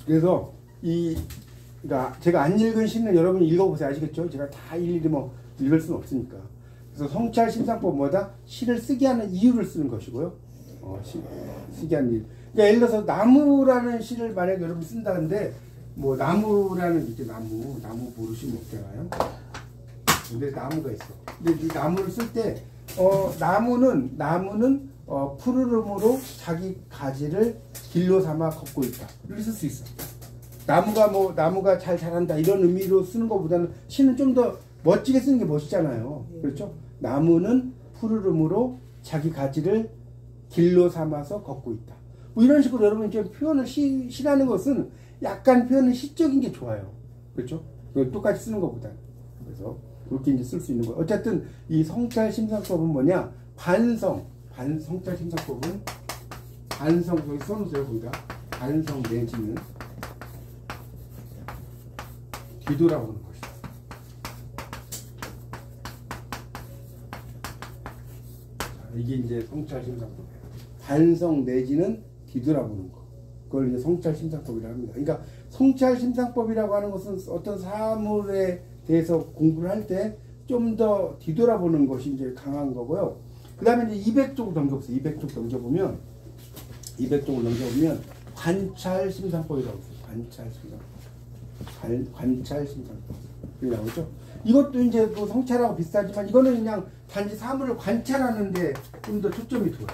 그래서 그러니까 제가 안 읽은 시는 여러분이 읽어보세요. 아시겠죠? 제가 다 일일이 뭐 읽을 수는 없으니까. 그래서 성찰 심상법마다 시를 쓰게 하는 이유를 쓰는 것이고요. 쓰게 하는 이유. 그러니까 예를 들어서 나무라는 시를 만약에 여러분 쓴다는데 뭐 나무라는 이제 나무 모르시면 없잖아요. 근데 나무가 있어. 근데 이 나무를 쓸 때 나무는 푸르름으로 자기 가지를 길로 삼아 걷고 있다. 이렇게 쓸 수 있어. 나무가 잘 자란다 이런 의미로 쓰는 것보다는 시는 좀 더 멋지게 쓰는 게 멋있잖아요. 그렇죠? 나무는 푸르름으로 자기 가지를 길로 삼아서 걷고 있다. 뭐 이런 식으로 여러분 이제 표현을 시라는 것은 약간 표현은 시적인 게 좋아요. 그렇죠? 똑같이 쓰는 것보다. 그래서 그렇게 이제 쓸 수 있는 거예요. 어쨌든 이 성찰 심상법은 뭐냐? 성찰 심상법은 여기 써놓으세요. 거기다 반성 내지는 뒤돌아보는 것이다. 이게 이제 성찰 심상법이에요. 반성 내지는 뒤돌아보는 거. 그걸 이제 성찰 심상법이라고 합니다. 그러니까 성찰 심상법이라고 하는 것은 어떤 사물에 대해서 공부를 할 때 좀 더 뒤돌아보는 것이 이제 강한 거고요. 그 다음에 이제 200쪽을 넘겨보세요. 200쪽 넘겨보면 관찰 심상법이라고 있어요. 관찰 심상법. 여기 나오죠? 이것도 이제 뭐 성찰하고 비슷하지만 이거는 그냥 단지 사물을 관찰하는데 좀 더 초점이 들어요.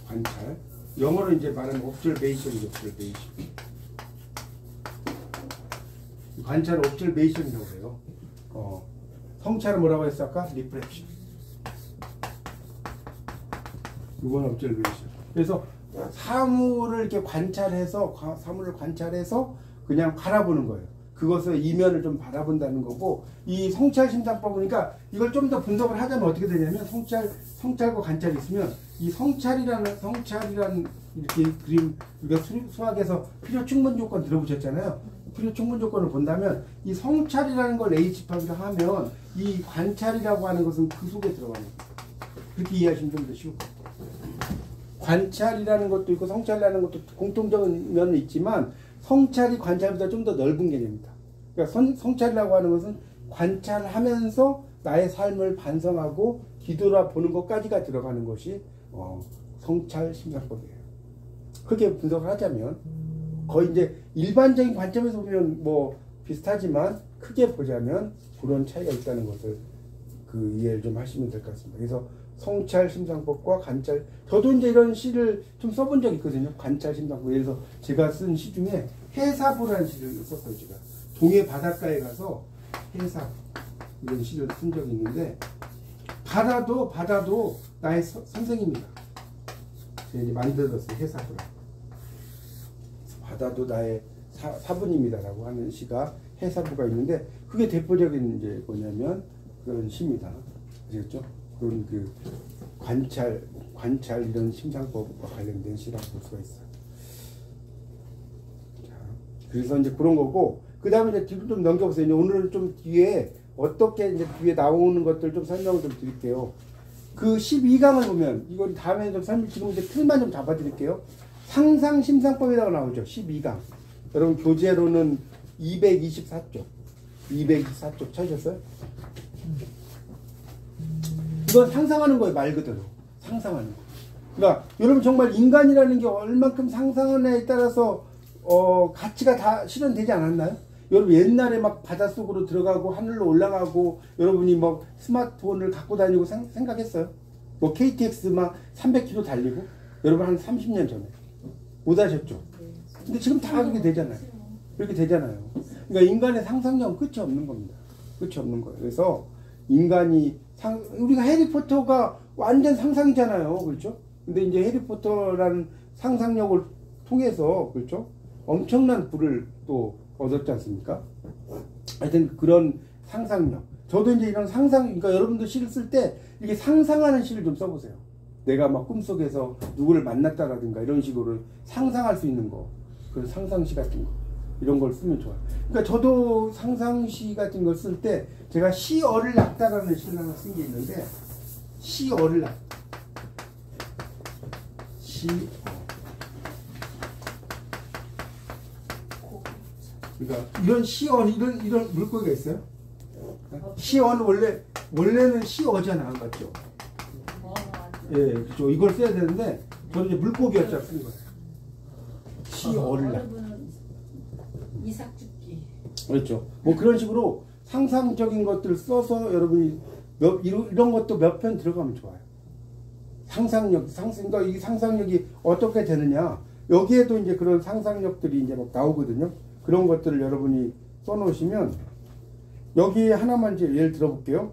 관찰. 영어로 이제 말하는 observation이죠. 관찰을 observation이라고 해요. 성찰은 뭐라고 했어 아까? reflection. 이건 observation. 그래서 사물을 이렇게 사물을 관찰해서 그냥 바라보는 거예요. 그것을 이면을 좀 바라본다는 거고, 이 성찰 심상법은 그러니까 이걸 좀 더 분석을 하자면 어떻게 되냐면 성찰과 관찰이 있으면 이 성찰이라는 이렇게 그림 우리가 수학에서 필요 충분 조건 들어보셨잖아요. 필요 충분 조건을 본다면 이 성찰이라는 걸 H파기로 하면 이 관찰이라고 하는 것은 그 속에 들어가는 거예요. 그렇게 이해하시면 좀 더 쉬울 것 같아요. 관찰이라는 것도 있고 성찰이라는 것도 공통적인 면은 있지만 성찰이 관찰보다 좀 더 넓은 개념입니다. 그러니까 성찰이라고 하는 것은 관찰하면서 나의 삶을 반성하고 뒤돌아보는 것까지가 들어가는 것이 성찰 심상법이에요. 그렇게 분석을 하자면 거의 이제 일반적인 관점에서 보면 뭐 비슷하지만 크게 보자면 그런 차이가 있다는 것을 이해를 좀 하시면 될 것 같습니다. 그래서 성찰 심상법과 관찰, 저도 이제 이런 시를 좀 써본 적이 있거든요. 관찰 심상법. 예를 들어서 제가 쓴 시 중에 해사부라는 시를 썼어요. 제가 동해 바닷가에 가서 해사부 이런 시를 쓴 적이 있는데 바다도 나의 선생입니다. 제가 이제 만들었어요. 해사부라고. 바다도 나의 사부님이다라고 하는 시가 해사부가 있는데 그게 대표적인 이제 뭐냐면 그런 시입니다. 아시겠죠? 그런 관찰 이런 심상법과 관련된 시라고 볼 수가 있어요. 자, 그래서 이제 그런 거고, 그 다음에 이제 뒤로 좀 넘겨보세요. 이제 오늘은 좀 뒤에 어떻게 이제 뒤에 나오는 것들 좀 설명을 좀 드릴게요. 그 12강을 보면, 이건 다음에 좀 지금 이제 틀만 좀 잡아드릴게요. 상상 심상법이라고 나오죠. 12강. 여러분 교재로는 224쪽 찾으셨어요? 이건 상상하는 거예요. 말 그대로 상상하는 거. 그러니까 여러분 정말 인간이라는 게 얼만큼 상상하느냐에 따라서 가치가 다 실현되지 않았나요? 여러분 옛날에 막 바닷속으로 들어가고 하늘로 올라가고 여러분이 뭐 스마트폰을 갖고 다니고 생각했어요? 뭐 KTX 막 300km 달리고 여러분 한 30년 전에 못 하셨죠? 근데 지금 다 그렇게 되잖아요. 그렇게 되잖아요. 그러니까 인간의 상상력은 끝이 없는 겁니다. 끝이 없는 거예요. 그래서 인간이 우리가 해리포터가 완전 상상이잖아요. 그렇죠? 근데 이제 해리포터라는 상상력을 통해서 그렇죠? 엄청난 부를 또 얻었지 않습니까? 하여튼 그런 상상력. 저도 이제 이런 그러니까 여러분도 시를 쓸 때 이렇게 상상하는 시를 좀 써보세요. 내가 막 꿈속에서 누구를 만났다라든가 이런 식으로 상상할 수 있는 거. 그런 상상시 같은 거. 이런 걸 쓰면 좋아요. 그러니까 저도 상상시 같은 걸 쓸 때 제가 시어를 낳다라는 시를 하나 쓴 게 있는데 시어를 낳다. 시어. 그러니까 이런 시언 이런 물고기가 있어요? 시언 원래는 시어잖아, 맞죠? 예, 그렇죠. 이걸 써야 되는데 저는 이제 물고기였자 쓴 거예요. 시어를. 이삭죽기. 그렇죠. 뭐 그런 식으로 상상적인 것들을 써서 여러분이 이런 것도 몇 편 들어가면 좋아요. 그러니까 이 상상력이 어떻게 되느냐. 여기에도 이제 그런 상상력들이 이제 막 나오거든요. 그런 것들을 여러분이 써놓으시면 여기에 하나만 이제 예를 들어볼게요.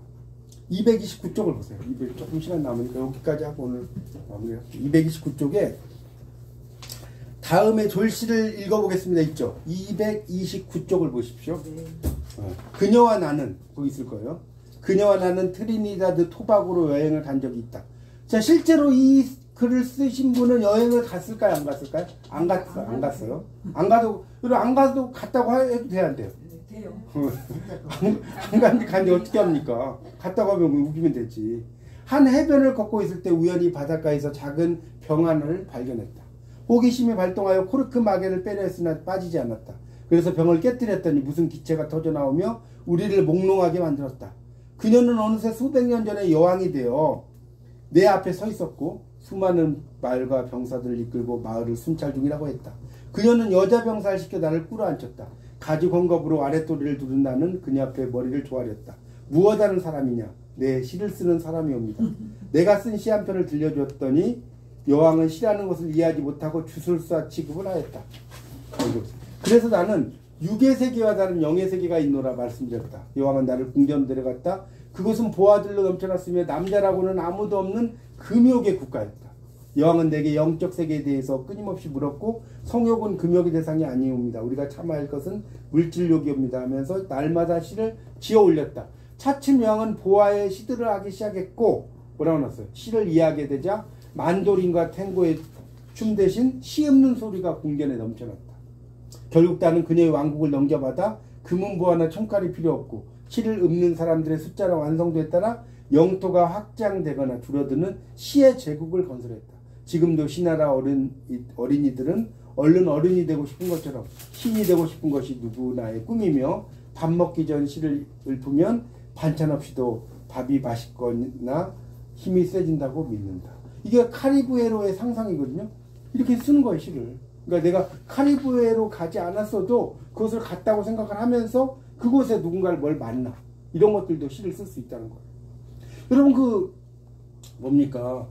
229쪽을 보세요. 조금 시간 남으니까 여기까지 하고 오늘 마무리할게요. 229쪽에 다음에 졸시를 읽어보겠습니다. 있죠? 229쪽을 보십시오. 그녀와 나는 거기 있을 거예요. 그녀와 나는 트리니다드 토바고로 여행을 간 적이 있다. 자, 실제로 이 글을 쓰신 분은 여행을 갔을까요? 안 갔을까요? 안 갔어요. 안 가도 갔다고 해도 돼야 안 돼요? 돼요. 안 간데 어떻게 합니까? 갔다고 하면 우기면 되지. 한 해변을 걷고 있을 때 우연히 바닷가에서 작은 병안을 발견했다. 호기심이 발동하여 코르크 마개를 빼려 했으나 빠지지 않았다. 그래서 병을 깨뜨렸더니 무슨 기체가 터져나오며 우리를 몽롱하게 만들었다. 그녀는 어느새 수백 년 전에 여왕이 되어 내 앞에 서 있었고 수많은 말과 병사들을 이끌고 마을을 순찰 중이라고 했다. 그녀는 여자 병사를 시켜 나를 꿇어앉혔다. 가죽 헝겊으로 아랫도리를 두른 나는 그녀 앞에 머리를 조아렸다. 무엇하는 사람이냐? 내 시를 쓰는 사람이옵니다. 내가 쓴 시 한 편을 들려주었더니 여왕은 시라는 것을 이해하지 못하고 주술사 취급을 하였다. 그래서 나는 육의 세계와 다른 영의 세계가 있노라 말씀드렸다. 여왕은 나를 궁전 데려갔다. 그곳은 보아들로 넘쳐났으며 남자라고는 아무도 없는 금욕의 국가였다. 여왕은 내게 영적 세계에 대해서 끊임없이 물었고 성욕은 금욕의 대상이 아니옵니다. 우리가 참아야 할 것은 물질욕이옵니다 하면서 날마다 시를 지어 올렸다. 차츰 여왕은 보아의 시들을 하기 시작했고 뭐라고 났어요? 시를 이해하게 되자 만도린과 탱고의 춤 대신 시 읊는 소리가 궁전에 넘쳐났다. 결국 나는 그녀의 왕국을 넘겨받아 금은보화나 총칼이 필요 없고 시를 읊는 사람들의 숫자나 완성도에 따라 영토가 확장되거나 줄어드는 시의 제국을 건설했다. 지금도 시나라 어린이들은 얼른 어른이 되고 싶은 것처럼 신이 되고 싶은 것이 누구나의 꿈이며 밥 먹기 전 시를 읊으면 반찬 없이도 밥이 맛있거나 힘이 세진다고 믿는다. 이게 카리브해로의 상상이거든요. 이렇게 쓰는 거예요, 시를. 그러니까 내가 카리브해로 가지 않았어도 그것을 갔다고 생각을 하면서 그곳에 누군가를 뭘 만나. 이런 것들도 시를 쓸 수 있다는 거예요. 여러분 뭡니까?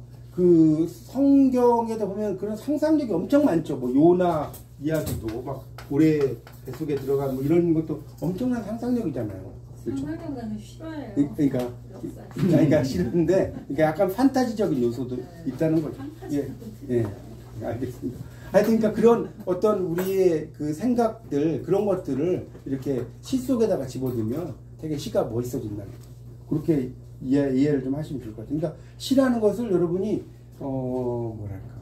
성경에도 보면 그런 상상력이 엄청 많죠. 뭐 요나 이야기도 막 고래 뱃속에 들어간 뭐 이런 것도 엄청난 상상력이잖아요. 그렇죠? 상상력은 싫어요. 그러니까 싫은데 그러니까 약간 판타지적인 요소도 있다는 거죠. 예, 알겠습니다. 하여튼 그러니까 그런 어떤 우리의 그 생각들 그런 것들을 이렇게 시 속에다가 집어넣으면 되게 시가 멋있어진다는 거죠. 그렇게 이해를 좀 하시면 좋을 것 같아요. 그러니까 시라는 것을 여러분이 뭐랄까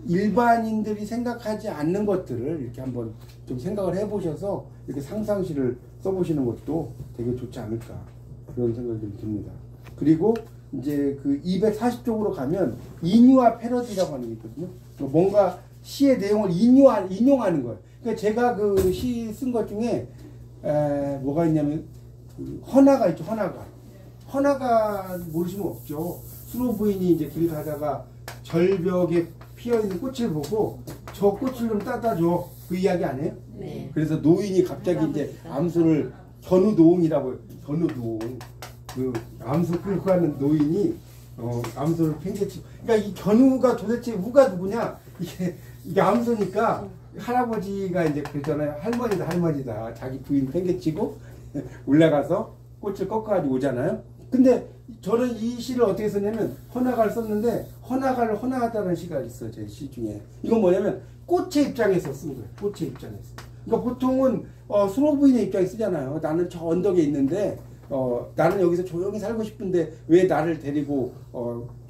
일반인들이 생각하지 않는 것들을 이렇게 한번 좀 생각을 해보셔서 이렇게 상상시를 써보시는 것도 되게 좋지 않을까 그런 생각이 좀 듭니다. 그리고 이제 그 240쪽으로 가면 인유와 패러디라고 하는 게 있거든요. 뭔가 시의 내용을 인용하는 거예요. 그러니까 제가 그 시 쓴 것 중에 뭐가 있냐면 헌화가 있죠. 헌화가 모르시면 없죠. 수로 부인이 이제 길 가다가 절벽에 피어있는 꽃을 보고 저 꽃을 좀 따다 줘. 그 이야기 안 해요? 네. 그래서 노인이 갑자기 이제 암소를 전우노옹이라고 해요. 전우노옹. 그 암소 끌고 가는 노인이 암소를 팽개치고. 그러니까 이 견우가 도대체 우가 누구냐? 이게 암소니까 할아버지가 이제 그랬잖아요. 할머니다. 자기 부인 팽개치고 올라가서 꽃을 꺾어가지고 오잖아요. 근데 저는 이 시를 어떻게 썼냐면 헌화가를 썼는데 헌화가를 헌화하다는 시가 있어요. 제 시 중에. 이건 뭐냐면 꽃의 입장에서 쓴 거예요. 꽃의 입장에서. 그러니까 보통은 수로 부인의 입장에 쓰잖아요. 나는 저 언덕에 있는데 나는 여기서 조용히 살고 싶은데 왜 나를 데리고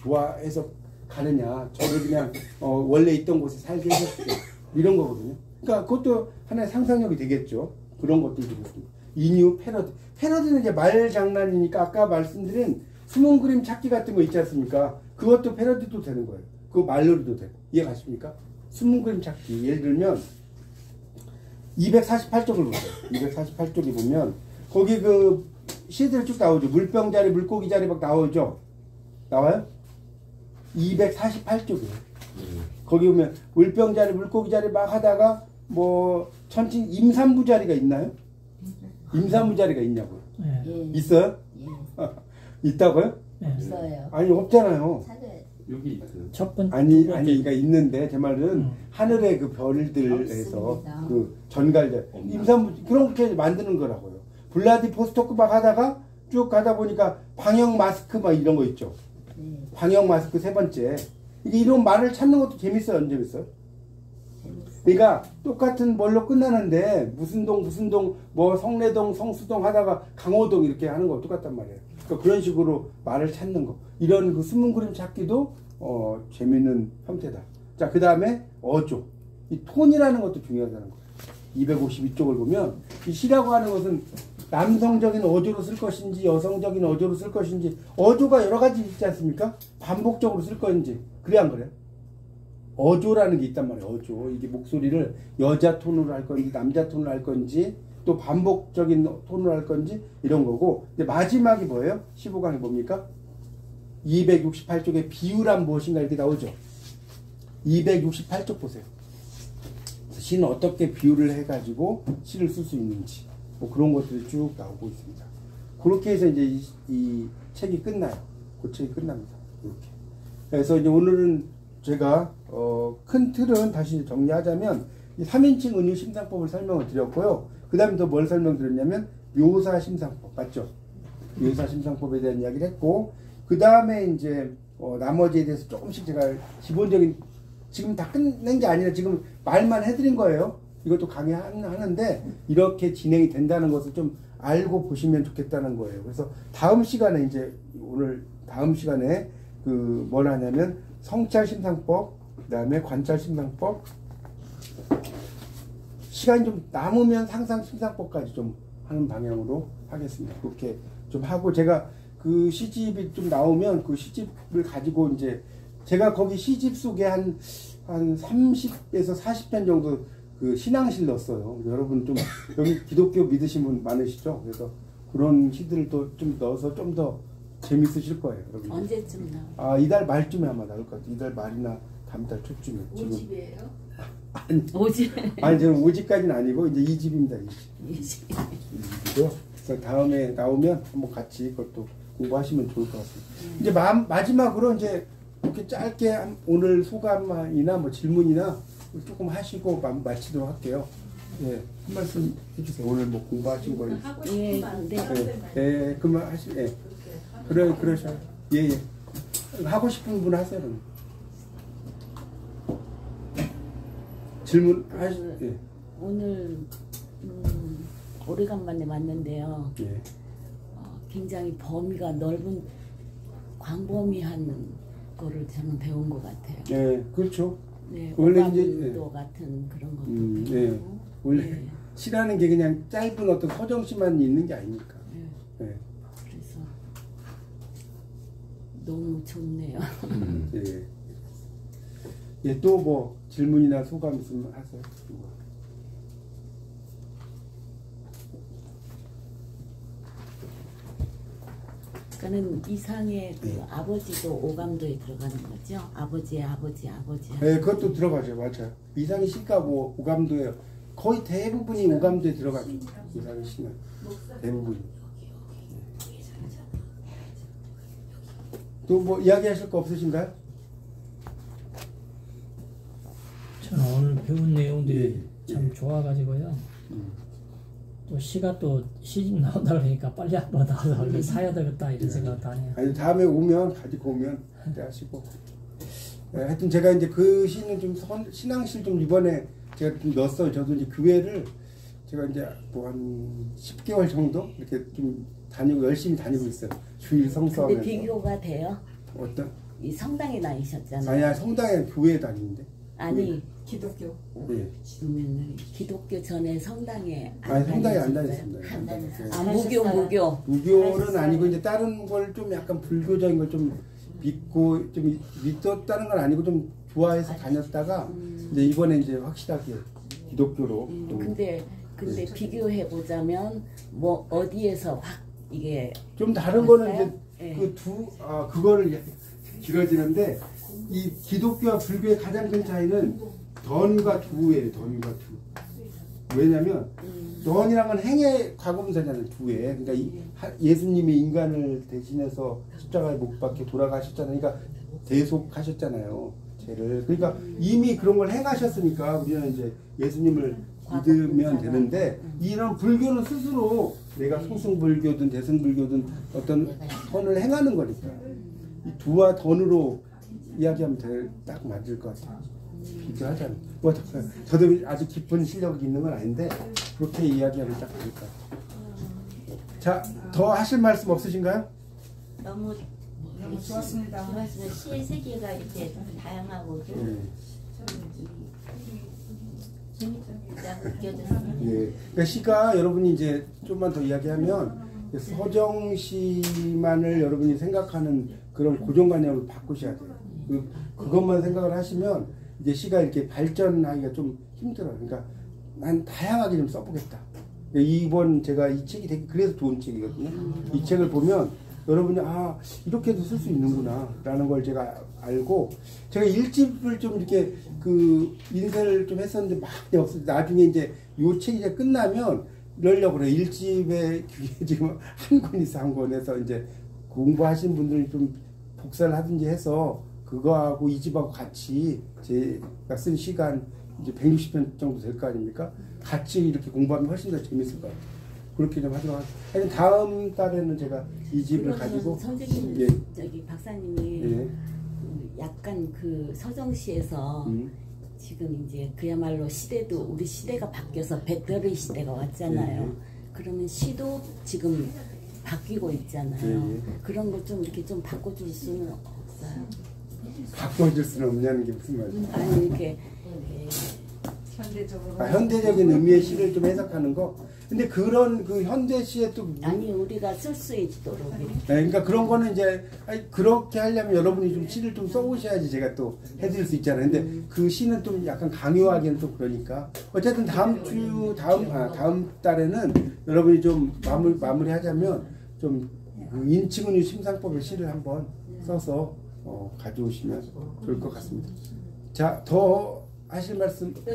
좋아해서 가느냐. 저를 그냥 원래 있던 곳에 살게 해줬어. 이런 거거든요. 그러니까 그것도 하나의 상상력이 되겠죠. 그런 것들도 그렇습니다. 인유 패러디. 패러디는 이제 말 장난이니까 아까 말씀드린 숨은 그림 찾기 같은 거 있지 않습니까? 그것도 패러디도 되는 거예요. 그거 말로도 되고. 이해 가십니까? 숨은 그림 찾기. 예를 들면 248쪽을 보세요. 248쪽에 보면 거기 그 시들 쭉 나오죠. 물병 자리, 물고기 자리 막 나오죠. 나와요? 248쪽이에요. 거기 보면 물병 자리, 물고기 자리 막 하다가 뭐 천칭 임산부 자리가 있나요? 임산부 자리가 있냐고요? 예. 있어요? 예. 있다고요? 없어요. 아니 없잖아요. 찾아야지. 여기 있어요. 첫 번째 그러니까 있는데 제 말은 하늘의 그 별들에서 없습니다. 그 전갈들 없나? 임산부 그렇게 만드는 거라고요. 블라디보스토크 막 하다가 쭉 가다 보니까 방역 마스크 막 이런 거 있죠. 네. 방역 마스크 세 번째. 이게 이런 말을 찾는 것도 재밌어요. 안 재밌어요? 그러니까 똑같은 뭘로 끝나는데 무슨 동 뭐 성내동 성수동 하다가 강호동 이렇게 하는 거 똑같단 말이에요. 그러니까 그런 식으로 말을 찾는 거. 이런 그 숨은 그림 찾기도 재밌는 형태다. 자, 그 다음에 어조. 이 톤이라는 것도 중요하다는 거예요. 252쪽을 보면 이 시라고 하는 것은 남성적인 어조로 쓸 것인지 여성적인 어조로 쓸 것인지 어조가 여러 가지 있지 않습니까? 반복적으로 쓸 건지 그래 안 그래요? 어조라는 게 있단 말이에요. 어조. 이게 목소리를 여자 톤으로 할 건지 남자 톤으로 할 건지 또 반복적인 톤으로 할 건지 이런 거고. 근데 마지막이 뭐예요? 15강이 뭡니까? 268쪽에 비유란 무엇인가 이렇게 나오죠. 268쪽 보세요. 시는 어떻게 비유를 해가지고 시를 쓸 수 있는지 뭐 그런 것들이 쭉 나오고 있습니다. 그렇게 해서 이제 이 책이 끝나요. 그 책이 끝납니다. 이렇게. 그래서 이제 오늘은 제가 큰 틀은 다시 정리하자면 이 3인칭 은유 심상법을 설명을 드렸고요. 그 다음에 또 뭘 설명드렸냐면 묘사 심상법 맞죠? 묘사 심상법에 대한 이야기를 했고 그 다음에 이제 나머지에 대해서 조금씩 제가 기본적인 지금 다 끝낸 게 아니라 지금 말만 해드린 거예요. 이것도 강의하는데 이렇게 진행이 된다는 것을 좀 알고 보시면 좋겠다는 거예요. 그래서 다음 시간에 이제 오늘 다음 시간에 그 뭘 하냐면 성찰 심상법, 그 다음에 관찰 심상법, 시간이 좀 남으면 상상 심상법까지 좀 하는 방향으로 하겠습니다. 그렇게 좀 하고 제가 그 시집이 좀 나오면 그 시집을 가지고 이제 제가 거기 시집 속에 한 30에서 40편 정도 그 신앙실 넣었어요. 여러분 좀 여기 기독교 믿으신 분 많으시죠? 그래서 그런 시들을 또 좀 넣어서 좀 더 재밌으실 거예요. 여러분. 언제쯤 나와? 이달 말쯤에 아마 나올 것 같아요. 이달 말이나 다음 달 초쯤에. 지금. 5집이에요? 아니, 5집. 아니 저는 5집까지는 아니고 이제 2집입니다. 2집. 2집. 2집이고요. 그래서 다음에 나오면 한번 같이 그것도 공부하시면 좋을 것 같습니다. 이제 마지막으로 이제 이렇게 짧게 오늘 소감이나 뭐 질문이나 조금 하시고 마치도록 할게요. 예, 한 말씀 해주세요. 오늘 뭐 공부하신 거. 예, 네. 그만 예. 그러셔요. 예. 하고 싶은 분 하세요. 그럼. 질문 예. 오늘 오래간만에 왔는데요. 예. 굉장히 범위가 넓은 광범위한 거를 저는 배운 것 같아요. 예, 그렇죠. 네, 원래 오감도 이제, 같은 그런 것도 예. 배우고. 원래 네. 시라는 게 그냥 짧은 어떤 서정시만 있는 게 아니니까. 네. 예. 그래서 너무 좋네요. 예. 예, 또 뭐 질문이나 소감 있으면 하세요. 그러니까는 이상의 그 네. 아버지도 오감도에 들어가는 거죠. 아버지의 아버지. 예, 그것도 들어가죠. 맞아요. 이상희 씨가 뭐 오감도에 거의 대부분이 오감도에 들어가죠. 이상희 씨는 대부분이. 또 뭐 이야기하실 거 없으신가요? 저는 오늘 배운 내용들이 예. 참 좋아가지고요. 또 시가 또 시집 나온다 그러니까 빨리 한번 나와서 이거 사야 되겠다 이런 생각도 하네요. 아니 다음에 오면 가지고 오면 그때 하시고. 예, 하여튼 제가 이제 그 시는 좀 신앙실 좀 이번에 제가 좀 넣었어요. 저도 이제 교회를 제가 이제 뭐 한 10개월 정도 이렇게 좀 다니고 열심히 다니고 있어요. 주일 성수하면서. 근데 비교가 돼요? 어떤? 이 성당에 다니셨잖아요. 아니야, 성당에 교회에 다니는데. 아니 기독교. 예. 그러면 기독교 전에 성당에 아니 성당에 안 다니셨어요? 다녔습니다. 안 다녔어요. 아 무교. 무교는 하셨어요. 아니고 이제 다른 걸 좀 약간 불교적인 걸 좀 믿고 좀 믿었다는 건 아니고 좀 좋아해서 다녔다가 이제 이번에 이제 확실하게 기독교로. 근데 비교해 보자면 뭐 어디에서 확 이게 좀 다른 거는 맞아요? 이제 네. 그거를 길어지는데 이 기독교와 불교의 가장 큰 차이는 던과 두예요. 던과 두. 왜냐면 던이란 건 행의 과거분사잖아요. 두에. 그러니까 예수님이 인간을 대신해서 십자가에 못 박혀 돌아가셨잖아요. 그러니까 대속하셨잖아요. 죄를. 그러니까 이미 그런 걸 행하셨으니까 우리는 이제 예수님을 믿으면 되는데 이런 불교는 스스로 내가 소승불교든 대승불교든 어떤 선을 행하는 거니까 이 두와 던으로 이야기하면 딱 맞을 것 같아요. 비교하자면 뭐 저도 아주 깊은 실력이 있는 건 아닌데 그렇게 이야기하면 딱 맞을 것 같아요. 자, 더 하실 말씀 없으신가요? 너무 좋았습니다. 시의 세계가 이렇게 다양하고 재밌다고 느껴졌습니다. 예. 그러니까 시가 여러분이 이제 좀만 더 이야기하면 서정시만을 여러분이 생각하는 그런 고정관념을 바꾸셔야 돼요. 그것만 생각을 하시면 이제 시가 이렇게 발전하기가 좀 힘들어요. 그러니까 난 다양하게 좀 써보겠다. 이번 제가 이 책이 되게 그래서 좋은 책이거든요. 이 책을 보면 여러분이 이렇게도 쓸 수 있는구나 라는 걸 제가 알고 제가 일집을 좀 이렇게 인쇄를 좀 했었는데 막 없어요. 나중에 이제 요 책이 이제 끝나면 이러려고 그래요. 일집에 지금 한 권 있어. 한 권에서 이제 공부하신 분들이 좀 복사를 하든지 해서 그거하고 이 집하고 같이 제가 쓴 시간 이제 160편 정도 될 거 아닙니까? 같이 이렇게 공부하면 훨씬 더 재밌을 것 같아요. 그렇게 좀 하도록 하겠습니다. 다음 달에는 제가 이 집을 가지고 선생님 예. 저기 박사님이 예. 약간 서정시에서 지금 이제 그야말로 시대도 우리 시대가 바뀌어서 배터리 시대가 왔잖아요. 그러면 시도 지금 바뀌고 있잖아요. 그런 걸 좀 이렇게 좀 바꿔줄 수는 없어요? 바꿔줄 수는 없냐는 게 무슨 말이에요? 아니 이렇게 현대적으로 현대적인 의미의 시를 좀 해석하는 거. 근데 그런 현대 시에 또 아니 우리가 쓸 수 있도록 이렇게. 그러니까 그런 거는 이제 그렇게 하려면 여러분이 좀 시를 좀 써보셔야지 제가 또 해드릴 수 있잖아요. 근데 그 시는 좀 약간 강요하기는 또 그러니까 어쨌든 다음 달에는 여러분이 좀 마무리하자면 좀 인칭은유 심상법의 시를 한번 써서 가져오시면 좋을 것 같습니다. 자, 더 하실 말씀? 두분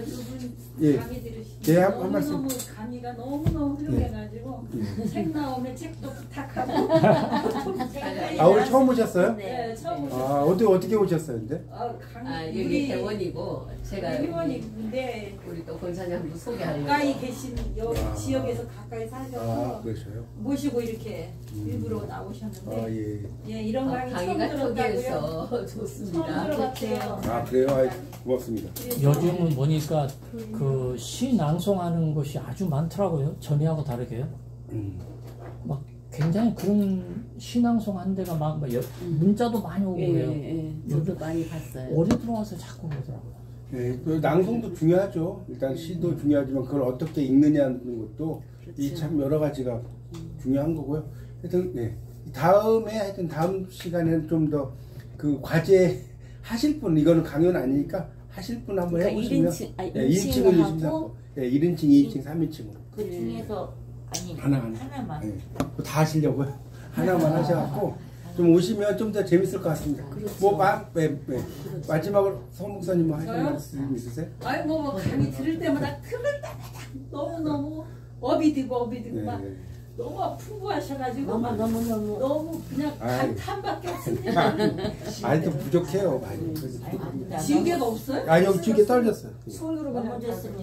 예. 강의 들으시고 예, 한 말씀. 너무너무 강의가 너무너무 훌륭해가지고 책 나오면 책도 부탁하고 오늘 처음 오셨어요? 네, 처음 오셨어요. 어떻게 오셨어요, 근데? 강의 여기 대원이고 제가 회원인데 우리 또 권사님 한번 소개하려고. 가까이 계신 여기 지역에서 가까이 사셔서 그러셔요? 모시고 이렇게 일부러 나오셨는데 예. 이런 강의 처음 강의가 들었다고요? 특이해서 처음 좋습니다. 들어봤대요. 그래요? 고맙습니다. 요즘은 보니까 시 낭송하는 것이 아주 많더라고요. 전에하고 다르게요. 막 굉장히 그런 시 낭송한 데가 막 문자도 많이 오고 그래요. 저도 많이 봤어요. 올해 들어와서 자꾸 그러더라고요. 네, 그 낭송도 중요하죠. 일단 시도 중요하지만 그걸 어떻게 읽느냐는 것도 이 참 여러 가지가 중요한 거고요. 하여튼 다음 시간에는 좀 더 그 과제 하실 분, 이거는 강연 아니니까 하실 분 한번 그러니까 해보시면 1인칭을 하고 1인칭, 2인칭, 3인칭으로 그 중에서 하나만 다 하시려고요? 하나만 하셔갖고 좀 오시면 좀 더 재밌을 것 같습니다. 마지막으로 서 목사님 하실 말씀 있으세요? 뭐 강의 들을 때마다 너무너무 업이 되고 막 너무 풍부하셔가지고 너무 그냥 감탄밖에 없습니다. 또 부족해요 많이. 지우개가 없어요? 여기 뒤에 떨렸어요. 손으로 그냥 너무 좋습니다.